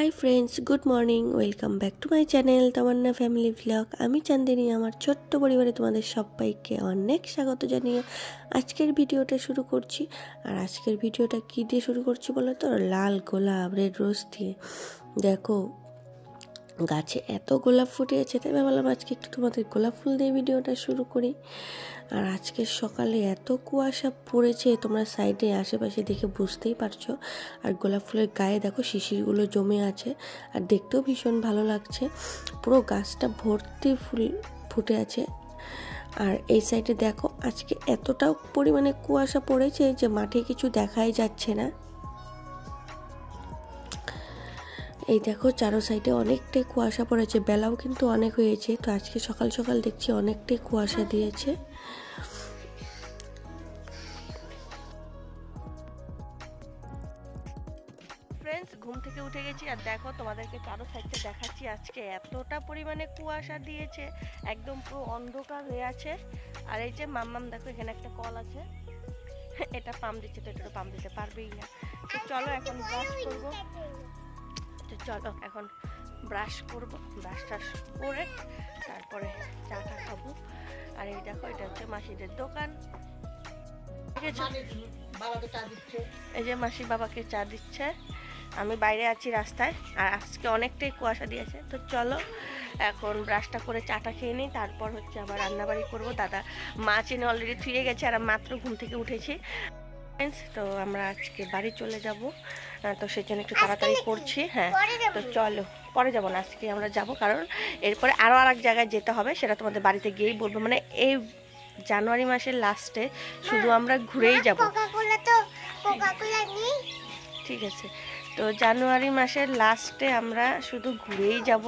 High friends, good morning. Welcome back to my channel Tamanna family vlog. আমি চান্দিনী, আমার ছোট্ট পরিবারে তোমাদের সবাইকে অনেক স্বাগত জানিয়ে আজকের ভিডিওটা শুরু করছি। আর আজকের ভিডিওটা কী দিয়ে শুরু করছি বলো তো? লাল গোলাপ, রেড রোজ দিয়ে। দেখো গাছে এত গোলাপ ফুটেছে, তাই ভাবলাম আজকে একটু তোমাদের গোলাপ ফুল দিয়ে ভিডিওটা শুরু করি। আর আজকে সকালে এত কুয়াশা পড়েছে, তোমরা সাইডে আশেপাশে দেখে বুঝতেই পারছো। আর গোলাপ ফুলের গায়ে দেখো শিশিরগুলো জমে আছে, আর দেখতেও ভীষণ ভালো লাগছে। পুরো গাছটা ভর্তি ফুল ফুটে আছে। আর এই সাইডে দেখো আজকে এতটা পরিমাণে কুয়াশা পড়েছে যে মাঠে কিছু দেখাই যাচ্ছে না। এই দেখো চারো সাইডে অনেকটাই কুয়াশা পড়েছে, বেলাও কিন্তু অনেক হয়েছে। তো আজকে সকাল সকাল দেখছি অনেকটাই কুয়াশা দিয়েছে। ফ্রেন্ডস, ঘুম থেকে উঠে গেছি আর দেখো তোমাদেরকে চারো সাইডে দেখাচ্ছি। আজকে এতটা পরিমাণে কুয়াশা দিয়েছে, একদম পুরো অন্ধকার হয়ে আছে। আর এই যে মাম্মাম দেখো এখানে একটা কল আছে, এটা পাম্প দিচ্ছে, তো এটা পাম্প দিতে পারবেই না। তো চলো এখন ব্রাশ করবো। চলো এখন ব্রাশ করবো, ব্রাশ টাশ করে তারপরে চাটা খাবো। আর এই দেখো এটা হচ্ছে মাসিদের দোকান। এই যে মাসি বাবাকে চা দিচ্ছে, আমি বাইরে আছি রাস্তায়। আর আজকে অনেকটাই কুয়াশা দিয়েছে। তো চলো এখন ব্রাশটা করে চাটা খেয়ে নিই, তারপর হচ্ছে আবার রান্নাবাড়ি করবো। দাদা মাছ এনে অলরেডি থুয়ে গেছে আর মাত্র ঘুম থেকে উঠেছি। তো আমরা আজকে বাড়ি চলে যাব, তো সেই জন্য একটু তাড়াতাড়ি করছি। হ্যাঁ, তো চলো পরে যাবো না, আজকে আমরা যাব, কারণ এরপরে আরও আর এক জায়গায় যেতে হবে, সেটা তোমাদের বাড়িতে গিয়েই বলবো। মানে এই জানুয়ারি মাসের লাস্টে শুধু আমরা ঘুরেই যাব, ঠিক আছে? তো জানুয়ারি মাসের লাস্টে আমরা শুধু ঘুরেই যাব।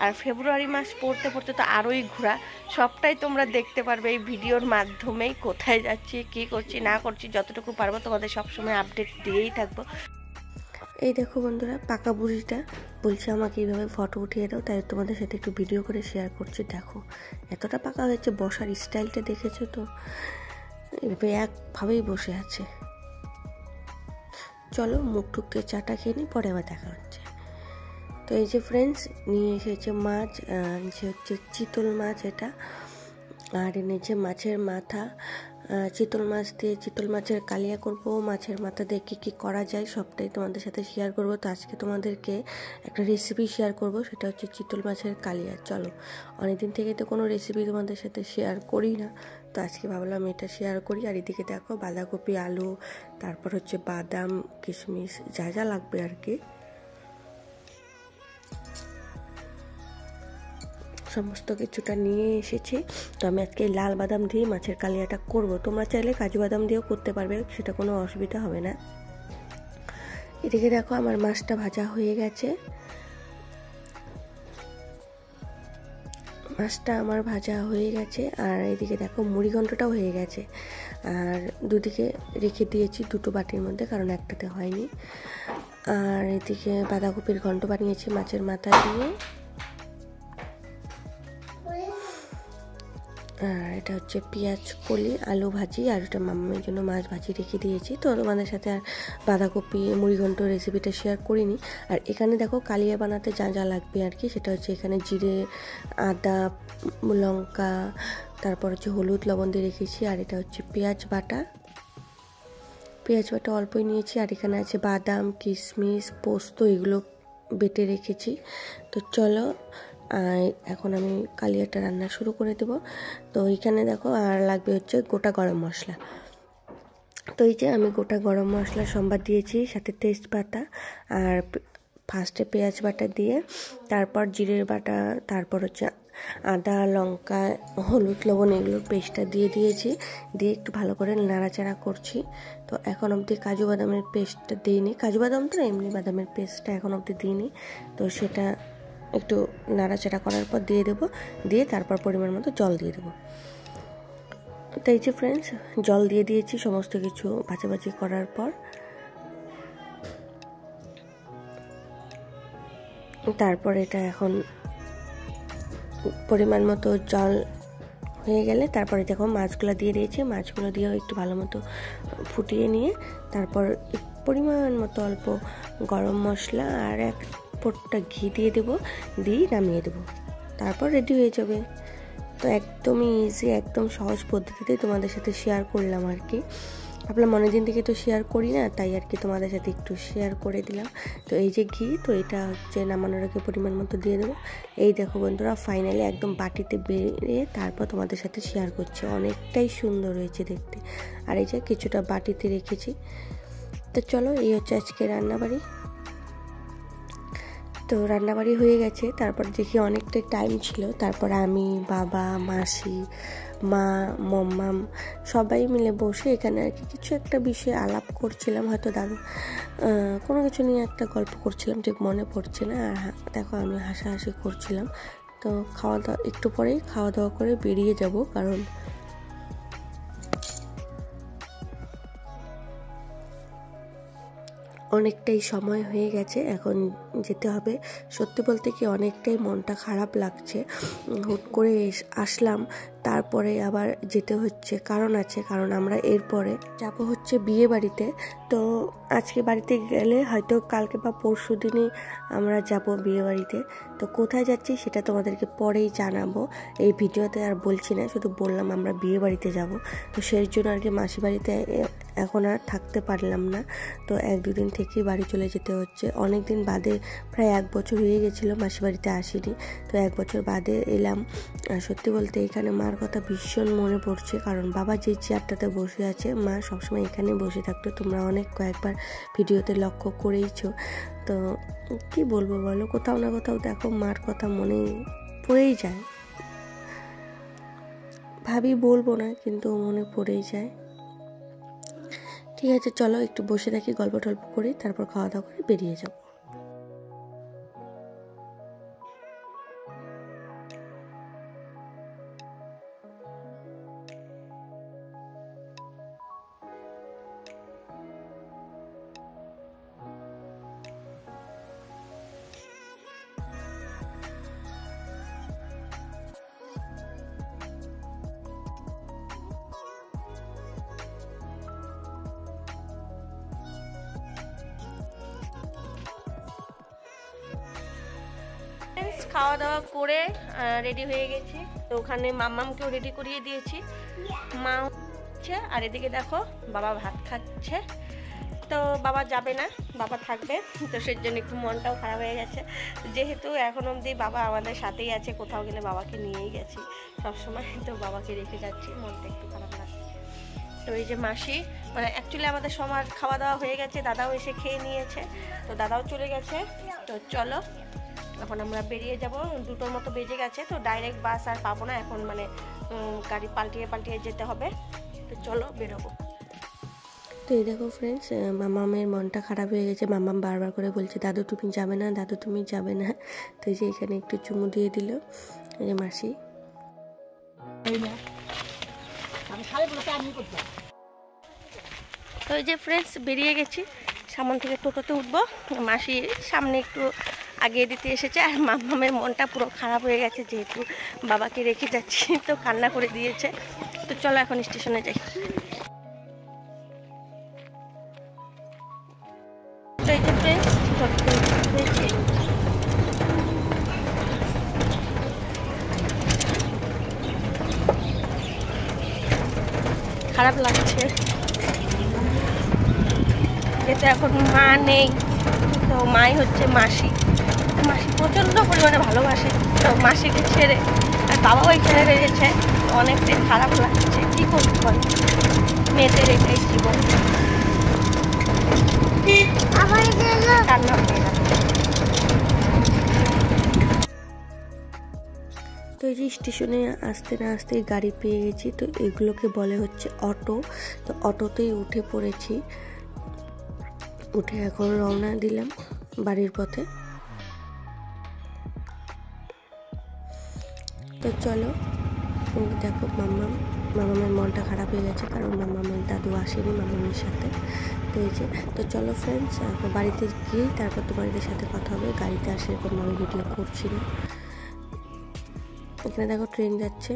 আর ফেব্রুয়ারি মাস পড়তে পড়তে তো আরোই ঘোরা, সবটাই তোমরা দেখতে পারবে এই ভিডিওর মাধ্যমেই। কোথায় যাচ্ছি, কী করছি না করছি, যতটুকু পারবো তোমাদের সবসময় আপডেট দিয়েই থাকবো। এই দেখো বন্ধুরা, পাকা বুড়িটা বলছে আমাকে এইভাবে ফটো উঠিয়ে দাও, তাই তোমাদের সাথে একটু ভিডিও করে শেয়ার করছি। দেখো এতটা পাকা হয়েছে, বসার স্টাইলটা দেখেছো তো? একভাবেই বসে আছে। চলো মুখ টুকতে চাটা খেয়ে নিই, পরে আবার দেখা হচ্ছে। তো এই যে ফ্রেন্ডস নিয়ে এসেছে মাছ, যে হচ্ছে চিতল মাছ এটা। আর এনেছে মাছের মাথা। চিতল মাছ দিয়ে চিতল মাছের কালিয়া করব। মাছের মাথা দিয়ে কী কী করা যায় সবটাই তোমাদের সাথে শেয়ার করব। তো আজকে তোমাদেরকে একটা রেসিপি শেয়ার করব, সেটা হচ্ছে চিতল মাছের কালিয়া। চলো, অনেকদিন থেকে তো কোনো রেসিপি তোমাদের সাথে শেয়ার করি না, তো আজকে ভাবলাম এটা শেয়ার করি। আর এদিকে দেখো বাঁধাকপি, আলু, তারপর হচ্ছে বাদাম, কিশমিশ, যা যা লাগবে আর কি সমস্ত কিছুটা নিয়ে এসেছি। তো আমি আজকে লাল বাদাম দিয়ে মাছের কালিয়াটা করব। তোমরা চাইলে কাজু বাদাম দিয়েও করতে পারবে, সেটা কোনো অসুবিধা হবে না। এদিকে দেখো আমার মাছটা ভাজা হয়ে গেছে, মাছটা আমার ভাজা হয়ে গেছে। আর এদিকে দেখো মুড়ি ঘন্টটাও হয়ে গেছে। আর দুদিকে রেখে দিয়েছি দুটো বাটির মধ্যে, কারণ একটাতে হয়নি। আর এদিকে বাঁধাকপির ঘন্ট বানিয়েছি মাছের মাথা দিয়ে। আর এটা হচ্ছে পেঁয়াজ কলি, আলু ভাজি, আর ওটা মাম্মার জন্য মাছ ভাজি রেখে দিয়েছি। তো তোমাদের সাথে আর বাঁধাকপি মুড়িঘণ্ট রেসিপিটা শেয়ার করিনি। আর এখানে দেখো কালিয়া বানাতে যা যা লাগবে আর কি, সেটা হচ্ছে এখানে জিরে, আদা, লঙ্কা, তারপর হচ্ছে হলুদ, লবণ দিয়ে রেখেছি। আর এটা হচ্ছে পেঁয়াজ বাটা অল্পই নিয়েছি। আর এখানে আছে বাদাম, কিশমিশ, পোস্ত, এগুলো বেটে রেখেছি। তো চলো এখন আমি কালিয়াটা রান্না শুরু করে দেব। তো এখানে দেখো আর লাগবে হচ্ছে গোটা গরম মশলা। তো এই যে আমি গোটা গরম মশলা সম্বাদ দিয়েছি, সাথে তেজপাতা, আর ফার্স্টে পেঁয়াজ বাটা দিয়ে, তারপর জিরের বাটা, তারপর হচ্ছে আদা, লঙ্কা, হলুদ, লবণ, এগুলোর পেস্টটা দিয়ে দিয়েছি। দিয়ে একটু ভালো করে নাড়াচাড়া করছি। তো এখন অবধি কাজু বাদামের পেস্টটা দিইনি, কাজু বাদাম তো এমনি বাদামের পেস্টটা এখন অবধি দিইনি। তো সেটা একটু নাড়াচাড়া করার পর দিয়ে দেবো, দিয়ে তারপর পরিমাণ মতো জল দিয়ে দেবো। তো এই যে ফ্রেন্ডস, জল দিয়ে দিয়েছি সমস্ত কিছু ভাজাভাজি করার পর। তারপর এটা এখন পরিমাণ মতো জল হয়ে গেলে তারপরে দেখো মাছগুলো দিয়ে দিয়েছি। মাছগুলো দিয়েও একটু ভালো মতো ফুটিয়ে নিয়ে তারপর পরিমাণ মতো অল্প গরম মশলা আর ওপরটা ঘি দিয়ে দেবো, দিয়ে নামিয়ে দেবো, তারপর রেডি হয়ে যাবে। তো একদমই ইজি, একদম সহজ পদ্ধতিতে তোমাদের সাথে শেয়ার করলাম আর কি। ভাবলাম অনেকদিন থেকে তো শেয়ার করি না, তাই আর কি তোমাদের সাথে একটু শেয়ার করে দিলাম। তো এই যে ঘি, তো এটা হচ্ছে নামানোর আগে পরিমাণ মতো দিয়ে দেবো। এই দেখো বন্ধুরা, ফাইনালি একদম বাটিতে বেড়ে তারপর তোমাদের সাথে শেয়ার করছি। অনেকটাই সুন্দর হয়েছে দেখতে। আর এই যে কিছুটা বাটিতে রেখেছি। তো চলো, এই হচ্ছে আজকে রান্নাবাড়ি। তো রান্নাবাড়ি হয়ে গেছে, তারপর দেখি অনেকটাই টাইম ছিল। তারপর আমি, বাবা, মাসি, মা, মম্মাম সবাই মিলে বসে এখানে আর কি কিছু একটা বিষয়ে আলাপ করছিলাম, হয়তো দাদু কোনো কিছু নিয়ে একটা গল্প করছিলাম, ঠিক মনে পড়ছে না। আর দেখো আমি হাসাহাসি করছিলাম। তো খাওয়া দাওয়া একটু পরেই খাওয়া দাওয়া করে বেরিয়ে যাব, কারণ অনেকটাই সময় হয়ে গেছে, এখন যেতে হবে। সত্যি বলতে কি অনেকটাই মনটা খারাপ লাগছে। হুট করে আসলাম, তারপরে আবার যেতে হচ্ছে, কারণ আছে, কারণ আমরা এরপরে যাব হচ্ছে বিয়ে বাড়িতে। তো আজকে বাড়িতে গেলে হয়তো কালকে বা পরশু দিনই আমরা যাব বিয়ে বাড়িতে। তো কোথায় যাচ্ছি সেটা তোমাদেরকে পরেই জানাবো, এই ভিডিওতে আর বলছি না, শুধু বললাম আমরা বিয়ে বাড়িতে যাব। তো সেই জন্য আর কি মাসি বাড়িতে এখন আর থাকতে পারলাম না। তো 1-2 দিন থেকেই বাড়ি চলে যেতে হচ্ছে। অনেক দিন বাদে, প্রায় 1 বছর হয়ে গেছিলো মাসি বাড়িতে আসিনি। তো 1 বছর বাদে এলাম। সত্যি বলতে এখানে মার কথা ভীষণ মনে পড়ছে, কারণ বাবা যে চেয়ারটাতে বসে আছে, মা সবসময় এখানে বসে থাকতো। তোমরা অনেক কয়েকবার ভিডিওতে লক্ষ্য করেইছো। তো কি বলবো বলো, কোথাও না কোথাও দেখো মার কথা মনে পড়েই যায়। ভাবি বলবো না, কিন্তু মনে পড়েই যায়। ঠিক আছে, চলো একটু বসে থাকি, গল্প টল্প করি, তারপর খাওয়া দাওয়া করে বেরিয়ে যাব। খাওয়া দাওয়া করে রেডি হয়ে গেছি। তো ওখানে মাম্মামকেও রেডি করিয়ে দিয়েছি, মা হচ্ছে, আর এদিকে দেখো বাবা ভাত খাচ্ছে। তো বাবা যাবে না, বাবা থাকবে। তো সেই জন্য একটু মনটাও খারাপ হয়ে গেছে, যেহেতু এখন অবধি বাবা আমাদের সাথেই আছে, কোথাও গেলে বাবাকে নিয়েই গেছি সবসময়। তো বাবাকে রেখে যাচ্ছি, মনটা একটু খারাপ লাগছে। তো এই যে মাসি, মানে অ্যাকচুয়ালি আমাদের সবার খাওয়া দাওয়া হয়ে গেছে, দাদাও এসে খেয়ে নিয়েছে, তো দাদাও চলে গেছে। তো চলো এখন আমরা বেরিয়ে যাব, 2টোর মতো বেজে গেছে। তো ডাইরেক্ট বাস আর পাবো না এখন, মানে গাড়ি পাল্টিয়ে পাল্টিয়ে যেতে হবে। তো চলো বেরোবো। তো এই দেখো ফ্রেন্ডস, মামামের মনটা খারাপ হয়ে গেছে। মামাম বারবার করে বলছে দাদু তুমি যাবে না, দাদু তুমি যাবে না। তো এই যে এখানে একটু চুমু দিয়ে দিল এই যে মাসি। তো এই যে ফ্রেন্ডস বেরিয়ে গেছি, সামন থেকে টোটোতে উঠবো। মাসি সামনে একটু আগিয়ে দিতে এসেছে, আর মামামের মনটা পুরো খারাপ হয়ে গেছে, যেহেতু বাবাকে রেখে যাচ্ছি, তো কান্না করে দিয়েছে। তো চলো এখন স্টেশনে যাই। তো এই যে ফ্রেন্ডস খারাপ লাগছে, যেহেতু এখন মা নেই। তো মাই হচ্ছে মাসি, মাসি প্রচণ্ড পরিমাণে ভালোবাসে। তো মাসিকে ছেড়ে আর বাবাও এখানে রয়েছে, অনেকটাই খারাপ লাগছে। কী করতে পারে, মেয়েদের এটাই জীবন। কান্না হয়ে যাচ্ছে। তো এই যে স্টেশনে আসতে না আসতেই গাড়ি পেয়ে গেছি। তো এগুলোকে বলে হচ্ছে অটো। তো অটোতেই উঠে পড়েছি, উঠে এখন রওনা দিলাম বাড়ির পথে। তো চলো, দেখো মামামের মনটা খারাপ হয়ে গেছে, কারণ মামামের দাদু আসেনি মামামের সাথে। তো এই যে, তো চলো ফ্রেন্ডস বাড়িতে গিয়েই তারপর তোমাদের সাথে কথা হবে। গাড়িতে আসে এরকম আমি ভিডিও করছি না। এখানে দেখো ট্রেন যাচ্ছে।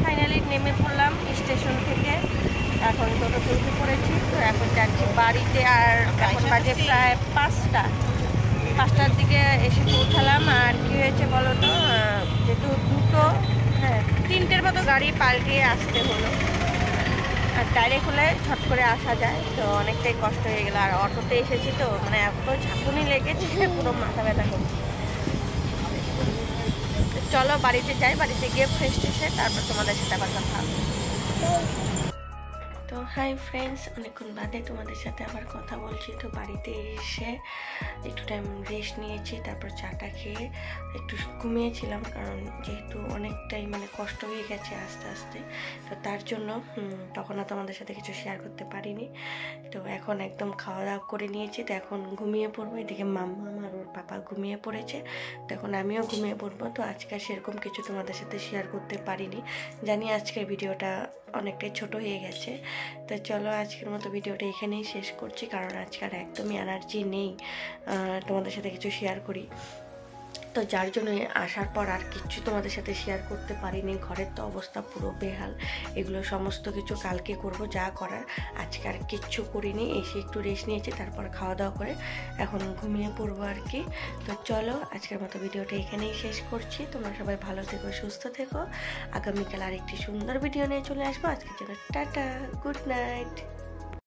ফাইনালি নেমে পড়লাম স্টেশন থেকে, এখন টোটোতে উঠে পড়েছি। তো এখন যাচ্ছি বাড়িতে, আর এখন বাজে প্রায় 5টার দিকে এসে পৌঁছালাম। আর কি হয়েছে বলো তো, যেহেতু 3টের মতো গাড়ি পাল্টিয়ে আসতে হলো, আর ডাইরেক্ট হলে ছট করে আসা যায়, তো অনেকটাই কষ্ট হয়ে গেল। আর অটোতে এসেছি তো মানে এত ঝাঁকুনি লেগেছে, পুরো মাথা ব্যথা করছে। চলো বাড়িতে যাই, বাড়িতে গিয়ে ফ্রেশ ট্রেশে তারপর তোমাদের সাথে আবার কথা হবে। তো হাই ফ্রেন্ডস, অনেকক্ষণ বাদে তোমাদের সাথে আবার কথা বলছি। তো বাড়িতে এসে একটু টাইম রেস্ট নিয়েছি, তারপর চাটা খেয়ে একটু ঘুমিয়েছিলাম, কারণ যেহেতু অনেকটাই মানে কষ্ট হয়ে গেছে আস্তে আস্তে, তো তার জন্য তখন আর তোমাদের সাথে কিছু শেয়ার করতে পারিনি। তো এখন একদম খাওয়া দাওয়া করে নিয়েছি, তো এখন ঘুমিয়ে পড়বো। এদিকে মাম্মা আর ওর পাপা ঘুমিয়ে পড়েছে, তো এখন আমিও ঘুমিয়ে পড়বো। তো আজকে সেরকম কিছু তোমাদের সাথে শেয়ার করতে পারিনি, জানি আজকের ভিডিওটা অনেকটাই ছোট হয়ে গেছে। তো চলো আজকের মতো ভিডিওটা এখানেই শেষ করছি, কারণ আজকাল একদমই এনার্জি নেই তোমাদের সাথে কিছু শেয়ার করি। তো যার জন্য আসার পর আর কিচ্ছু তোমাদের সাথে শেয়ার করতে পারিনি। ঘরের তো অবস্থা পুরো বেহাল, এগুলো সমস্ত কিছু কালকে করব যা করার, আজকে আর কিচ্ছু করিনি। এসে একটু রেস্ট নিয়েছি, তারপর খাওয়া দাওয়া করে এখন ঘুমিয়ে পড়বো আর কি। তো চলো আজকের মতো ভিডিওটা এখানেই শেষ করছি। তোমরা সবাই ভালো থেকো, সুস্থ থেকো। আগামীকাল আর একটি সুন্দর ভিডিও নিয়ে চলে আসবো। আজকের জন্য টাটা, গুড নাইট।